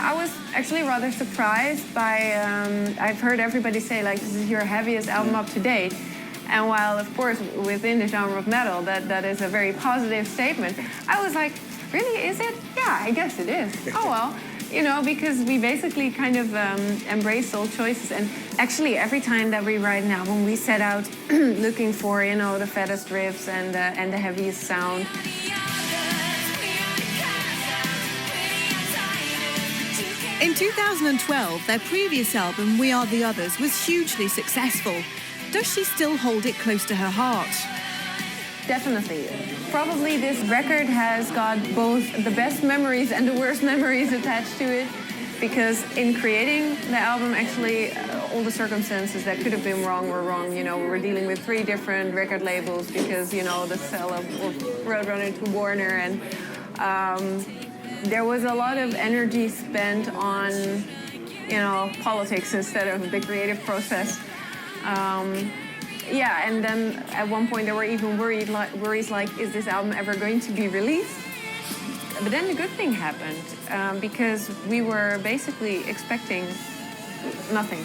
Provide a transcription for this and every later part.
I was actually rather surprised by, I've heard everybody say, like, this is your heaviest album up to date. And while, of course, within the genre of metal, that is a very positive statement, I was like, really, is it? Yeah, I guess it is. Oh, well, you know, because we basically kind of embraced all choices. And actually, every time that we write an album, we set out looking for, you know, the fattest riffs and the heaviest sound. In 2012, their previous album, We Are the Others, was hugely successful. Does she still hold it close to her heart? Definitely. Probably this record has got both the best memories and the worst memories attached to it, because in creating the album, actually, all the circumstances that could have been wrong were wrong. You know, we were dealing with 3 different record labels because, you know, the sale of Roadrunner to Warner, and there was a lot of energy spent on, you know, politics instead of the creative process. Yeah, and then at one point there were even worries like, is this album ever going to be released? But then the good thing happened, because we were basically expecting nothing.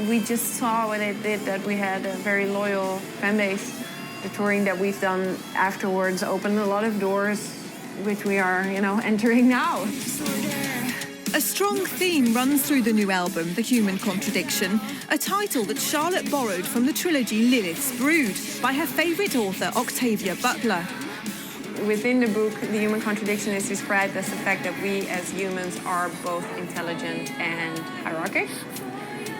We just saw when it did that we had a very loyal fan base. The touring that we've done afterwards opened a lot of doors, which we are, you know, entering now. A strong theme runs through the new album, The Human Contradiction, a title that Charlotte borrowed from the trilogy Lilith's Brood by her favourite author, Octavia Butler. Within the book, The Human Contradiction is described as the fact that we as humans are both intelligent and hierarchic,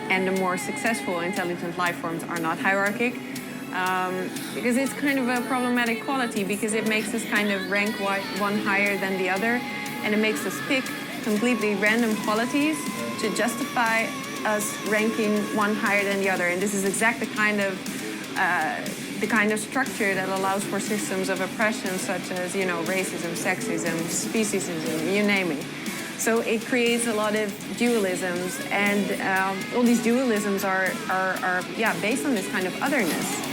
and the more successful intelligent life forms are not hierarchic. Because it's kind of a problematic quality, because it makes us kind of rank one higher than the other, and it makes us pick completely random qualities to justify us ranking one higher than the other. And this is exactly the kind of structure that allows for systems of oppression, such as, you know, racism, sexism, speciesism, you name it. So it creates a lot of dualisms, and all these dualisms are based on this kind of otherness.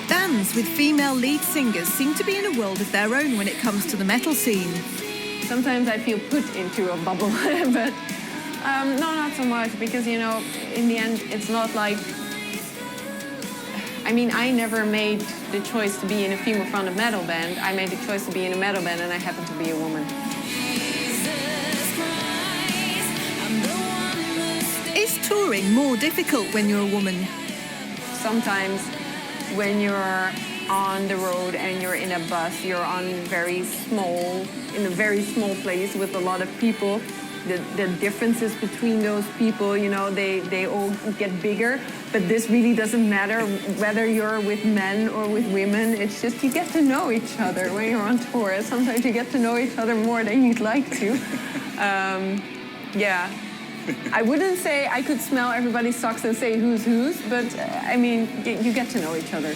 Bands with female lead singers seem to be in a world of their own when it comes to the metal scene. Sometimes I feel put into a bubble, but no, not so much, because, you know, in the end, it's not like... I mean, I never made the choice to be in a female-fronted metal band. I made the choice to be in a metal band, and I happen to be a woman. Is touring more difficult when you're a woman? Sometimes when you're on the road and you're in a bus, you're in a very small place with a lot of people. The differences between those people, you know, they all get bigger. But this really doesn't matter whether you're with men or with women. It's just you get to know each other when you're on tour. Sometimes you get to know each other more than you'd like to. Yeah. I wouldn't say I could smell everybody's socks and say who's, but I mean, you get to know each other.